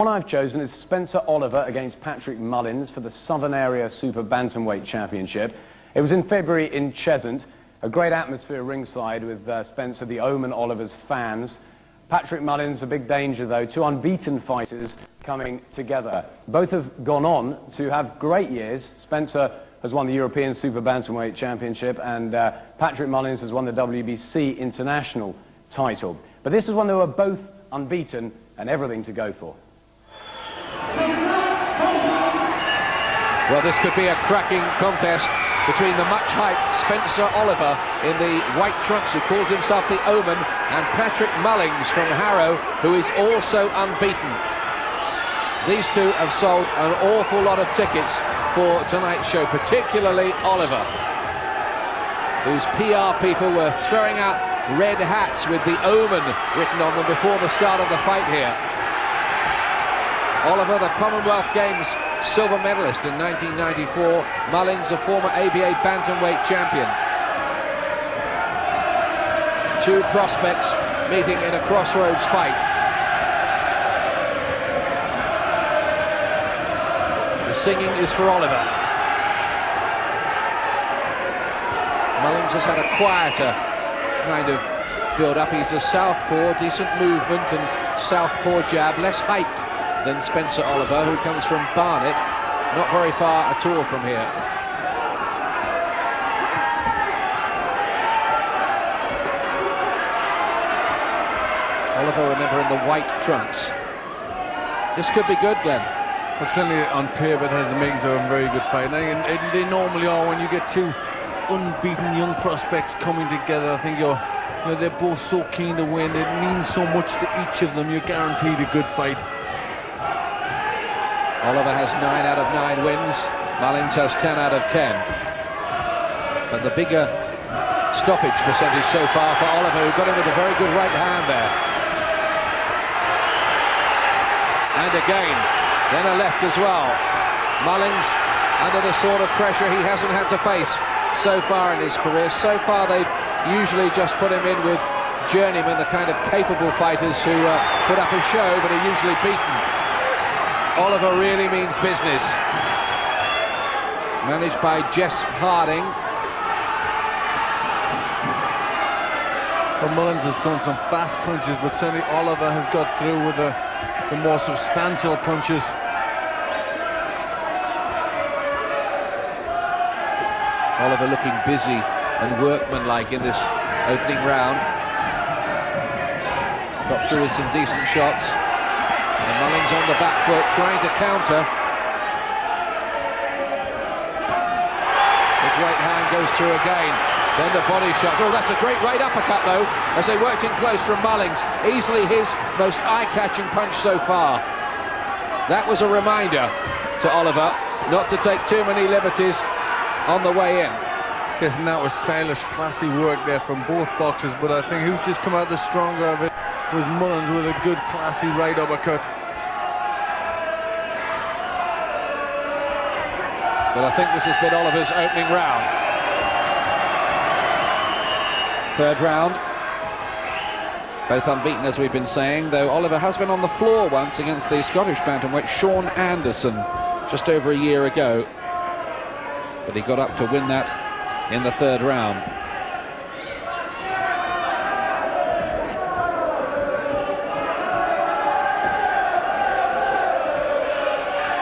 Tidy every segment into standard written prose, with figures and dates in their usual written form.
One I've chosen is Spencer Oliver against Patrick Mullings for the Southern Area Super Bantamweight Championship. It was in February in Cheshunt. A great atmosphere ringside with Spencer, the Omen Oliver's fans. Patrick Mullings, a big danger though. Two unbeaten fighters coming together. Both have gone on to have great years. Spencer has won the European Super Bantamweight Championship and Patrick Mullings has won the WBC International title. But this is when they were both unbeaten and everything to go for. Well, this could be a cracking contest between the much-hyped Spencer Oliver in the white trunks, who calls himself the Omen, and Patrick Mullings from Harrow, who is also unbeaten. These two have sold an awful lot of tickets for tonight's show, particularly Oliver, whose PR people were throwing out red hats with the Omen written on them before the start of the fight here. Oliver, the Commonwealth Games silver medalist in 1994, Mullings, a former ABA bantamweight champion. Two prospects meeting in a crossroads fight. The singing is for Oliver. Mullings has had a quieter kind of build-up. He's a southpaw, decent movement and southpaw jab, less hyped than Spencer Oliver, who comes from Barnet, not very far at all from here. Oliver, remember, in the white trunks. This could be good, Glenn. Well, certainly on paper it has the makings of a very good fight. And they normally are when you get two unbeaten young prospects coming together. I think they're both so keen to win. It means so much to each of them. You're guaranteed a good fight. Oliver has 9 out of 9 wins. Mullings has 10 out of 10. But the bigger stoppage percentage so far for Oliver, who got him with a very good right hand there. And again, then a left as well. Mullings under the sort of pressure he hasn't had to face so far in his career. So far they've usually just put him in with journeymen, the kind of capable fighters who put up a show but are usually beaten. Oliver really means business. Managed by Jess Harding. Well, Mullings has thrown some fast punches, but certainly Oliver has got through with the more substantial punches. Oliver looking busy and workmanlike in this opening round. Got through with some decent shots. And Mullings on the back foot, trying to counter. The great hand goes through again. Then the body shots. Oh, that's a great right uppercut, though, as they worked in close from Mullings. Easily his most eye-catching punch so far. That was a reminder to Oliver not to take too many liberties on the way in. Guessing that was stylish, classy work there from both boxers, but I think who just come out the stronger of it was Mullings with a good, classy right uppercut. But I think this has been Oliver's opening round. Third round. Both unbeaten, as we've been saying, though Oliver has been on the floor once against the Scottish bantamweight Sean Anderson just over a year ago. But he got up to win that in the third round.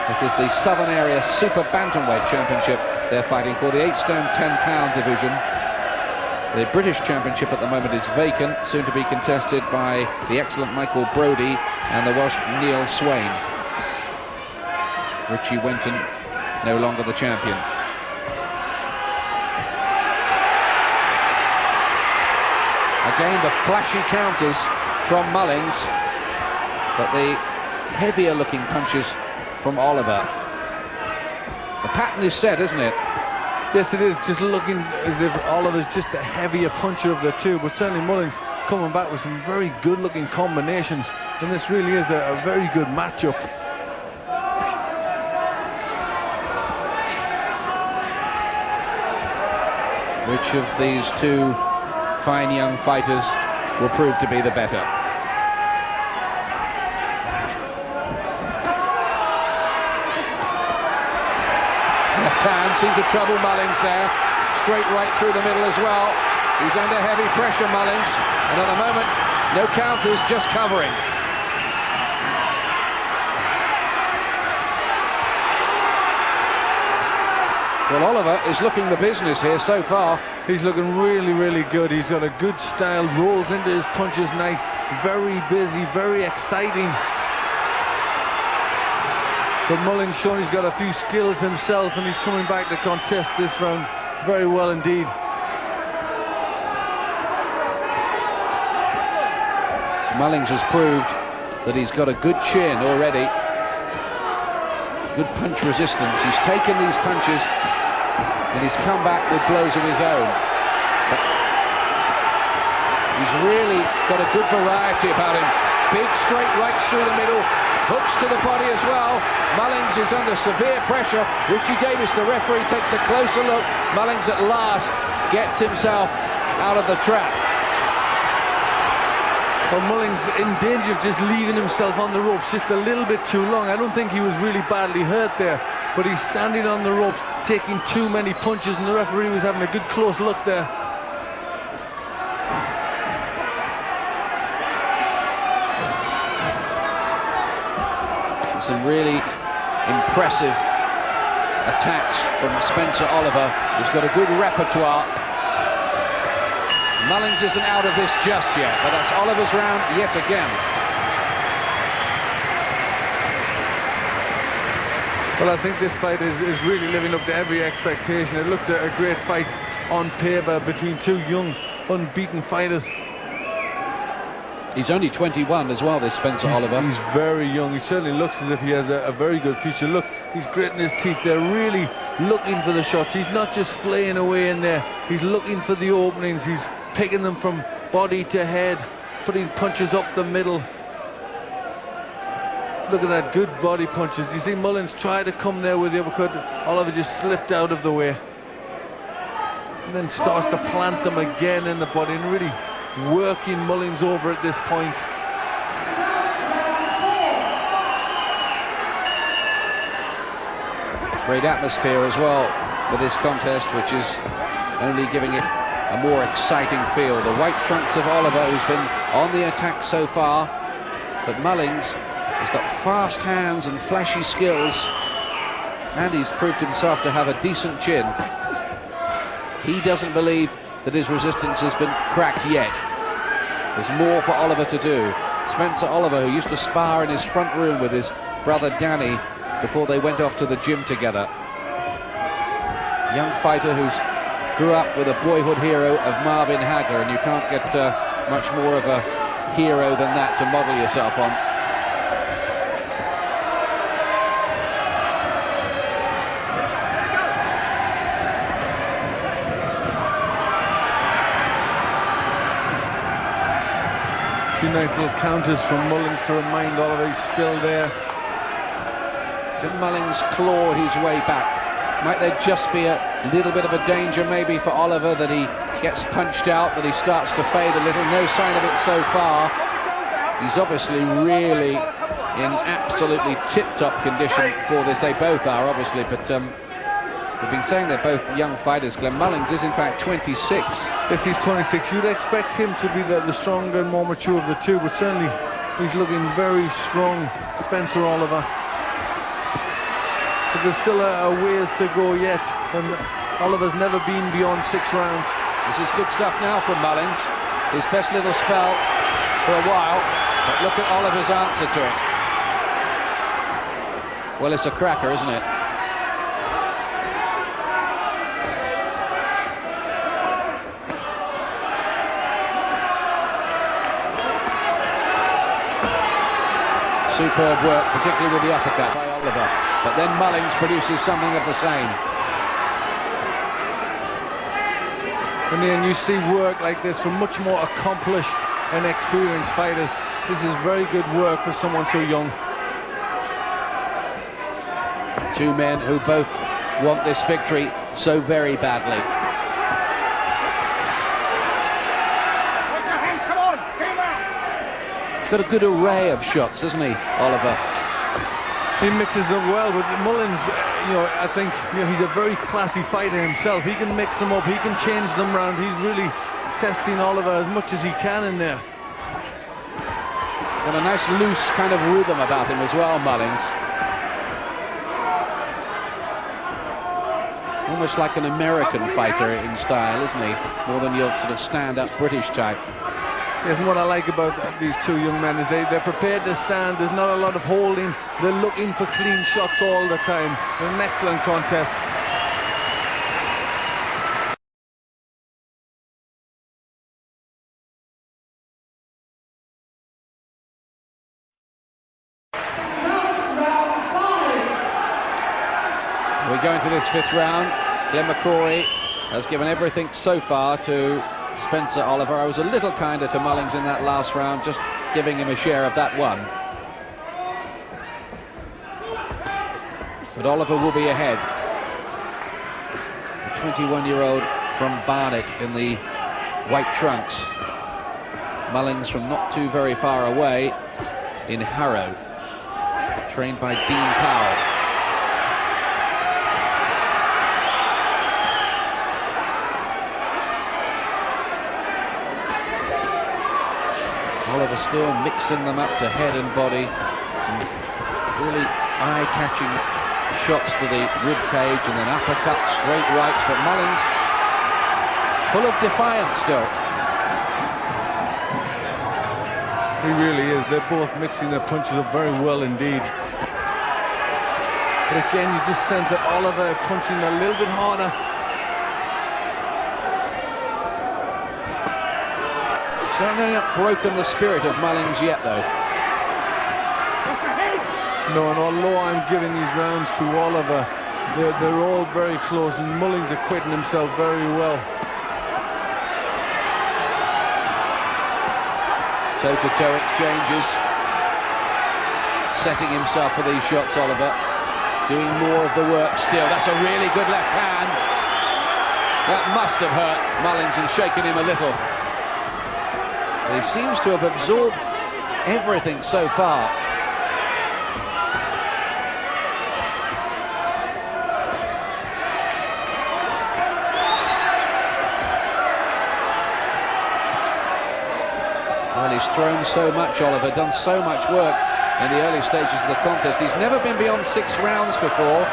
This is the Southern Area Super Bantamweight Championship they're fighting for, the 8 stone 10 pound division. The British Championship at the moment is vacant, soon to be contested by the excellent Michael Brodie and the Welsh Neil Swain. Richie Wenton no longer the champion. Again, the flashy counters from Mullings, but the heavier looking punches from Oliver. The pattern is set, isn't it? Yes, it is. Just looking as if Oliver's just a heavier puncher of the two, but certainly Mullings coming back with some very good looking combinations, and this really is a very good matchup. Which of these two fine young fighters will prove to be the better? left hand seemed to trouble Mullings there. Straight right through the middle as well. He's under heavy pressure, Mullings, and at the moment, no counters, just covering. Well, Oliver is looking the business here so far. He's looking really, really good. He's got a good style, rolls into his punches nice, very busy, very exciting. But Mullings showing he's got a few skills himself, and he's coming back to contest this round very well indeed. Mullings has proved that he's got a good chin already. Good punch resistance. He's taken these punches and he's come back with blows of his own. But he's really got a good variety about him. Big straight rights through the middle, hooks to the body as well. Mullings is under severe pressure. Richie Davis, the referee, takes a closer look. Mullings at last gets himself out of the trap. Well, Mullings in danger of just leaving himself on the ropes just a little bit too long. I don't think he was really badly hurt there, but he's standing on the ropes, taking too many punches, and the referee was having a good close look there. Some really impressive attacks from Spencer Oliver. He's got a good repertoire. Mullings isn't out of this just yet, but that's Oliver's round yet again. Well, I think this fight is really living up to every expectation. It looked a great fight on paper between two young, unbeaten fighters. He's only 21 as well, this Spencer Oliver. He's very young. He certainly looks as if he has a very good future. Look, he's gritting his teeth. They're really looking for the shots. He's not just flaying away in there. He's looking for the openings. He's picking them from body to head, putting punches up the middle. Look at that, good body punches. You see Mullings try to come there with the uppercut. Oliver just slipped out of the way. And then starts to plant them again in the body and really working Mullings over at this point. Great atmosphere as well for this contest, which is only giving it a more exciting feel. The white trunks of Oliver, who's been on the attack so far, but Mullings has got fast hands and flashy skills, and he's proved himself to have a decent chin. He doesn't believe that his resistance has been cracked yet. There's more for Oliver to do. Spencer Oliver, who used to spar in his front room with his brother Danny before they went off to the gym together. Young fighter who's grew up with a boyhood hero of Marvin Hagler, and you can't get much more of a hero than that to model yourself on. Two nice little counters from Mullings to remind Oliver he's still there. Did Mullings claw his way back? Might there just be a little bit of a danger maybe for Oliver, that he gets punched out, that he starts to fade a little? No sign of it so far. He's obviously really in absolutely tip-top condition for this. They both are, obviously, but we've been saying they're both young fighters. Glenn Mullings is in fact 26. Yes, he's 26. You'd expect him to be the stronger and more mature of the two, but certainly he's looking very strong, Spencer Oliver. But there's still a ways to go yet, and Oliver's never been beyond 6 rounds. This is good stuff now from Mullings. His best little spell for a while, but look at Oliver's answer to it. Well, it's a cracker, isn't it? Superb work, particularly with the uppercut by Oliver. But then Mullings produces something of the same. And then you see work like this from much more accomplished and experienced fighters. This is very good work for someone so young. Two men who both want this victory so very badly. He's got a good array of shots, doesn't he, Oliver? He mixes them well, but Mullings, I think he's a very classy fighter himself. He can mix them up, he can change them around. He's really testing Oliver as much as he can in there. Got a nice loose kind of rhythm about him as well, Mullings. Almost like an American fighter in style, isn't he? More than your sort of stand-up British type. Yes, and what I like about these two young men is they're prepared to stand. There's not a lot of holding. They're looking for clean shots all the time. They're an excellent contest. We go into this 5th round. Glenn McCrory has given everything so far to Spencer Oliver. I was a little kinder to Mullings in that last round, just giving him a share of that one. But Oliver will be ahead. The 21-year-old from Barnet in the white trunks. Mullings from not too very far away in Harrow, trained by Dean Powell. Oliver still mixing them up to head and body. Some really eye-catching shots to the rib cage and then uppercuts, straight rights, but Mullings full of defiance still. He really is. They're both mixing their punches up very well indeed. But again, you just sense that Oliver punching a little bit harder. Certainly not broken the spirit of Mullings yet, though. No, and although I'm giving these rounds to Oliver, they're all very close, and Mullings acquitting himself very well. Toe-to-toe exchanges. Setting himself for these shots, Oliver. Doing more of the work still. That's a really good left hand. That must have hurt Mullings and shaken him a little. He seems to have absorbed everything so far. Well, he's thrown so much, Oliver, done so much work in the early stages of the contest. He's never been beyond 6 rounds before.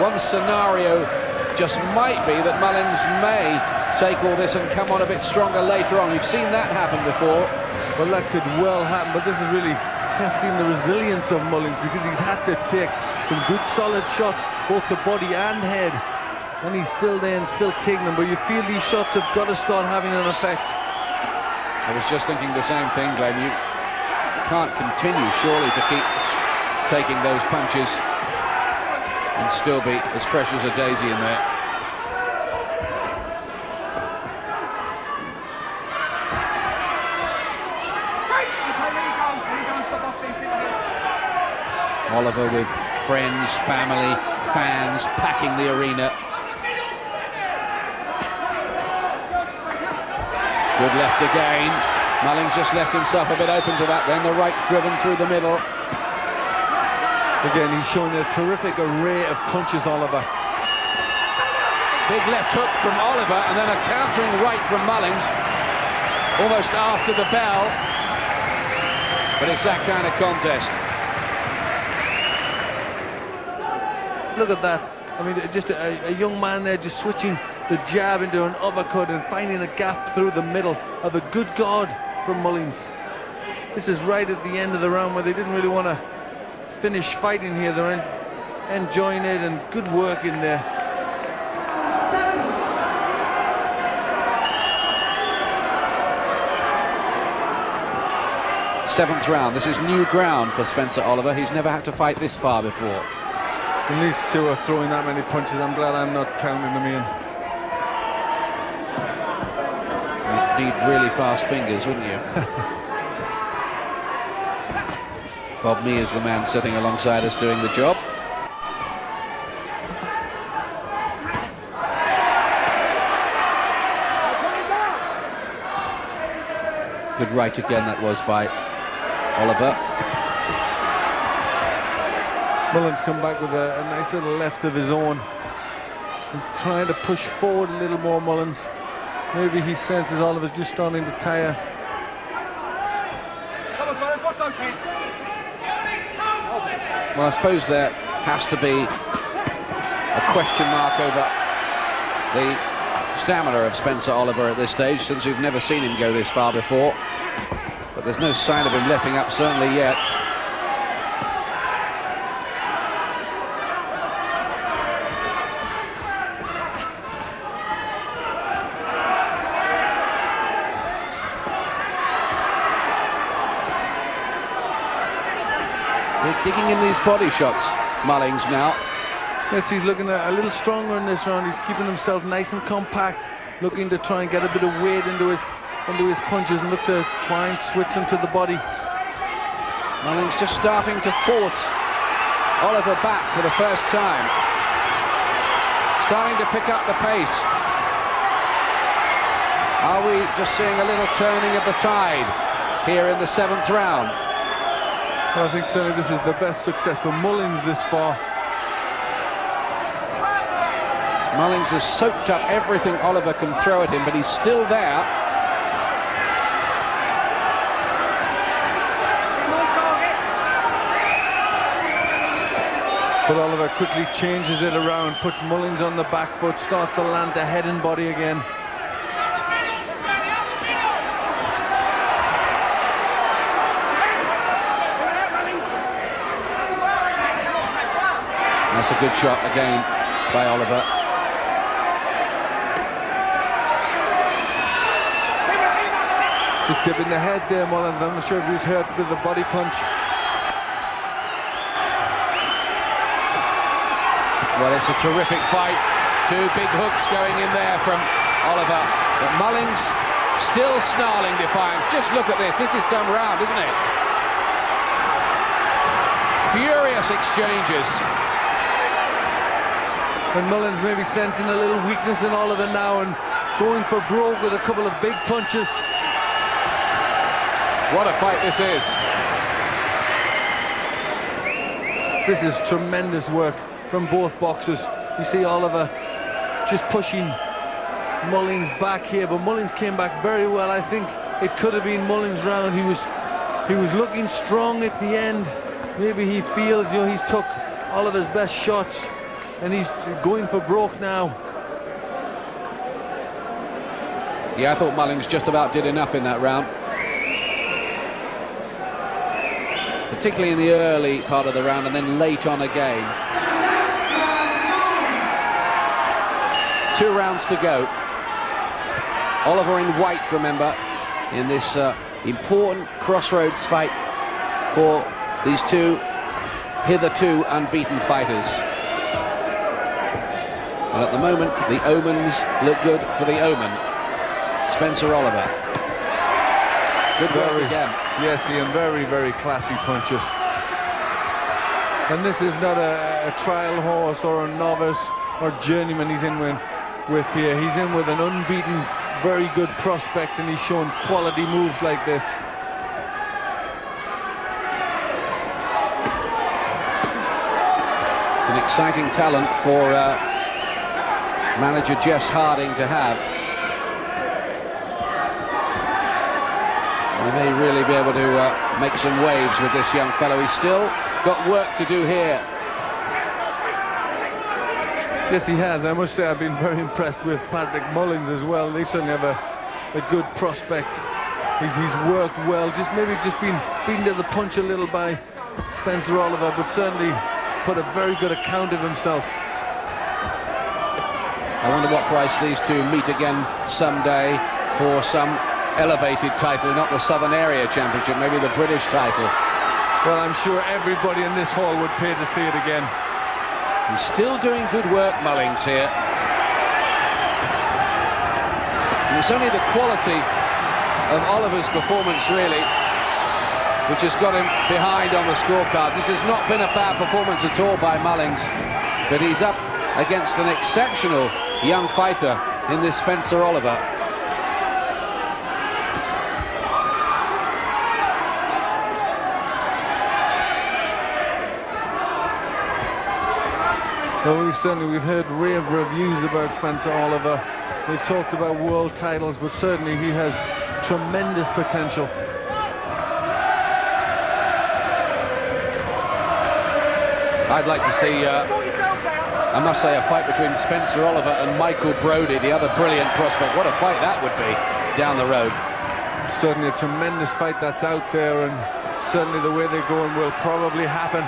One scenario just might be that Mullings may take all this and come on a bit stronger later on. You've seen that happen before. Well, that could well happen, but this is really testing the resilience of Mullings, because he's had to take some good solid shots, both the body and head, and he's still there and still taking them. But you feel these shots have got to start having an effect. I was just thinking the same thing, Glenn. You can't continue, surely, to keep taking those punches and still be as fresh as a daisy in there. Oliver with friends, family, fans packing the arena. Good left again. Mullings just left himself a bit open to that then. The right driven through the middle. Again, he's showing a terrific array of punches, Oliver. Big left hook from Oliver and then a countering right from Mullings. Almost after the bell. But it's that kind of contest. Look at that. I mean, just a young man there just switching the jab into an uppercut and finding a gap through the middle of a good guard from Mullings. This is right at the end of the round where they didn't really want to finish fighting here. They're enjoying it, and good work in there. Seventh round. This is new ground for Spencer Oliver. He's never had to fight this far before. And these two are throwing that many punches. I'm glad I'm not counting them in. You'd need really fast fingers, wouldn't you? Bob Mee is the man sitting alongside us doing the job. Good right again that was by Oliver. Mullins come back with a nice little left of his own. He's trying to push forward a little more, Mullins. Maybe he senses Oliver's just starting to tire. Well, I suppose there has to be a question mark over the stamina of Spencer Oliver at this stage, since we've never seen him go this far before. But there's no sign of him letting up, certainly yet. They're digging in these body shots, Mullings now. Yes, he's looking a little stronger in this round. He's keeping himself nice and compact, looking to try and get a bit of weight into his punches and look to try and switch them to the body. Mullings just starting to force Oliver back for the first time. Starting to pick up the pace. Are we just seeing a little turning of the tide here in the 7th round? Well, I think certainly this is the best success for Mullins this far. Mullings has soaked up everything Oliver can throw at him, but he's still there. But Oliver quickly changes it around, puts Mullins on the back foot, starts to land the head and body again. That's a good shot again by Oliver. Just dipping the head there, Mullins. I'm not sure if he was hurt with the body punch. Well, it's a terrific fight. 2 big hooks going in there from Oliver. But Mullings still snarling defiance. Just look at this. This is some round, isn't it? Furious exchanges. And Mullins maybe sensing a little weakness in Oliver now and going for broke with a couple of big punches. What a fight this is. This is tremendous work from both boxers. You see Oliver just pushing Mullins back here, but Mullins came back very well. I think it could have been Mullins' round. He was looking strong at the end. Maybe he feels, you know, he's took Oliver's best shots and he's going for broke now. Yeah, I thought Mullings just about did enough in that round. Particularly in the early part of the round and then late on again. 2 rounds to go. Oliver in white, remember, in this important crossroads fight for these 2 hitherto unbeaten fighters. And at the moment, the omens look good for the omen. Spencer Oliver. Good work again. Yes, Ian, very, very classy punches. And this is not a trial horse or a novice or journeyman he's in with here. He's in with an unbeaten, very good prospect, and he's shown quality moves like this. It's an exciting talent for manager Jess Harding to have. He may really be able to make some waves with this young fellow. He's still got work to do here. Yes, he has. I must say I've been very impressed with Patrick Mullings as well. They certainly have a good prospect. He's worked well, maybe been beaten to the punch a little by Spencer Oliver, but certainly put a very good account of himself. I wonder what price these 2 meet again someday for some elevated title, not the Southern Area Championship, maybe the British title. Well, I'm sure everybody in this hall would pay to see it again. He's still doing good work, Mullings, here. And it's only the quality of Oliver's performance, really, which has got him behind on the scorecard. This has not been a bad performance at all by Mullings, but he's up against an exceptional young fighter in this Spencer Oliver. Well, we've heard rave reviews about Spencer Oliver. They've talked about world titles, but certainly he has tremendous potential. I'd like to see, I must say, a fight between Spencer Oliver and Michael Brodie, the other brilliant prospect. What a fight that would be down the road. Certainly a tremendous fight that's out there, and certainly the way they're going will probably happen.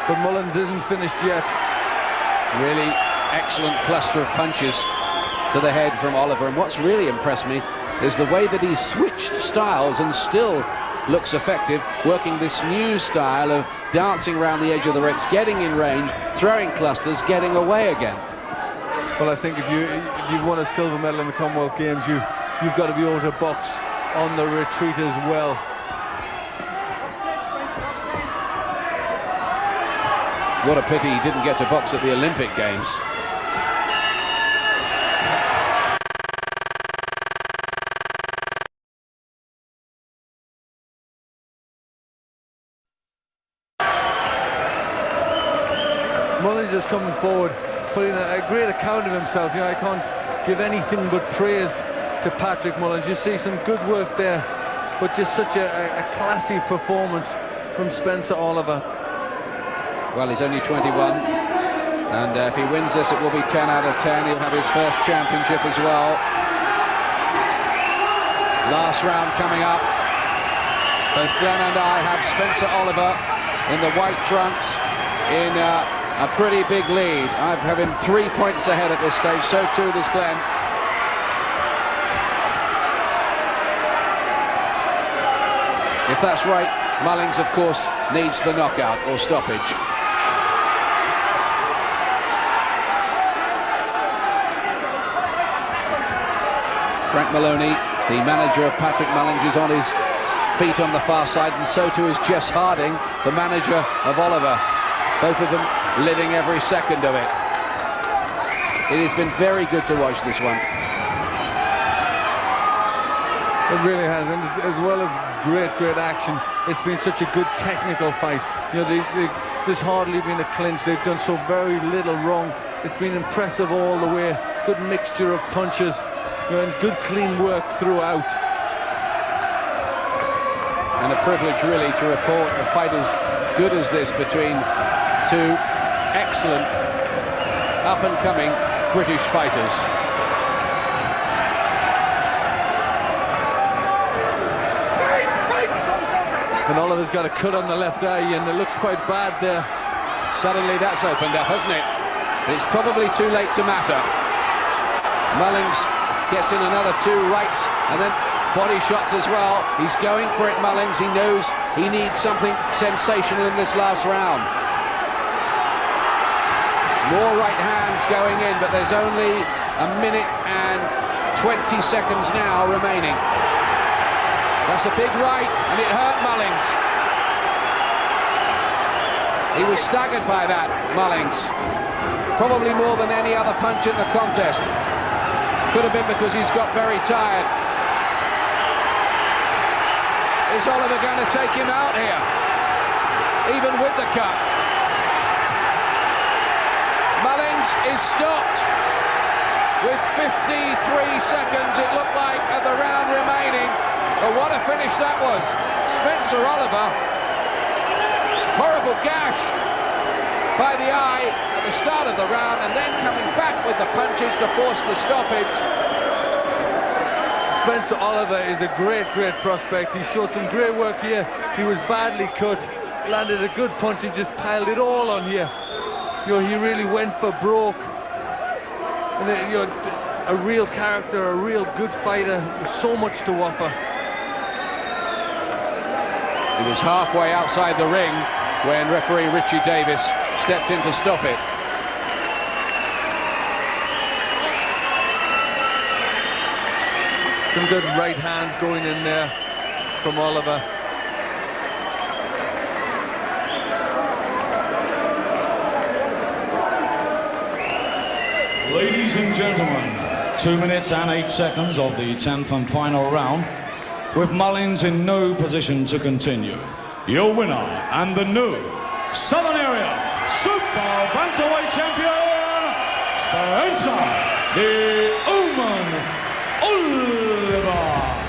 But Mullings isn't finished yet. Really excellent cluster of punches to the head from Oliver, and what's really impressed me is the way that he's switched styles and still looks effective, working this new style of dancing around the edge of the ropes, getting in range, throwing clusters, getting away again. Well, I think if you won a silver medal in the Commonwealth Games, you've got to be able to box on the retreat as well. What a pity he didn't get to box at the Olympic Games. Mullings is coming forward, putting a great account of himself. You know, I can't give anything but praise to Patrick Mullings. You see some good work there, but just such a classy performance from Spencer Oliver. Well, he's only 21, and if he wins this, it will be 10 out of 10. He'll have his first championship as well. Last round coming up. Both Glenn and I have Spencer Oliver in the white trunks in a pretty big lead. I have him 3 points ahead at this stage, so too does Glenn. If that's right, Mullings, of course, needs the knockout or stoppage. Frank Maloney, the manager of Patrick Mullings, is on his feet on the far side, and so too is Jess Harding, the manager of Oliver. Both of them living every second of it. It has been very good to watch this one. It really has, and as well as great action, it's been such a good technical fight. You know, there's hardly been a clinch. They've done so very little wrong. It's been impressive all the way. Good mixture of punches, you know, and good clean work throughout. And a privilege really to report a fight as good as this between two excellent up-and-coming British fighters. And Oliver's got a cut on the left eye, and it looks quite bad there. Suddenly that's opened up, hasn't it? It's probably too late to matter. Mullings gets in another 2 rights, and then body shots as well. He's going for it, Mullings. He knows he needs something sensational in this last round. More right hands going in, but there's only a minute and 20 seconds now remaining. That's a big right, and it hurt Mullings. He was staggered by that, Mullings. Probably more than any other punch in the contest. Could have been because he's got very tired. Is Oliver going to take him out here? Even with the cut. Mullings is stopped with 53 seconds, it looked like, of the round remaining. But what a finish that was. Spencer Oliver, horrible gash by the eye at the start of the round, and then coming back with the punches to force the stoppage. Spencer Oliver is a great prospect. He showed some great work here. He was badly cut, landed a good punch and just piled it all on here. You know, he really went for broke. And you know, a real character, a real good fighter, with so much to offer. He was halfway outside the ring when referee Richie Davis stepped in to stop it. Some good right hands going in there from Oliver. Ladies and gentlemen, 2 minutes and 8 seconds of the 10th and final round, with Mullings in no position to continue. Your winner and the new Southern Area Super Super Bantamweight champion, Spencer the Omen Oliver.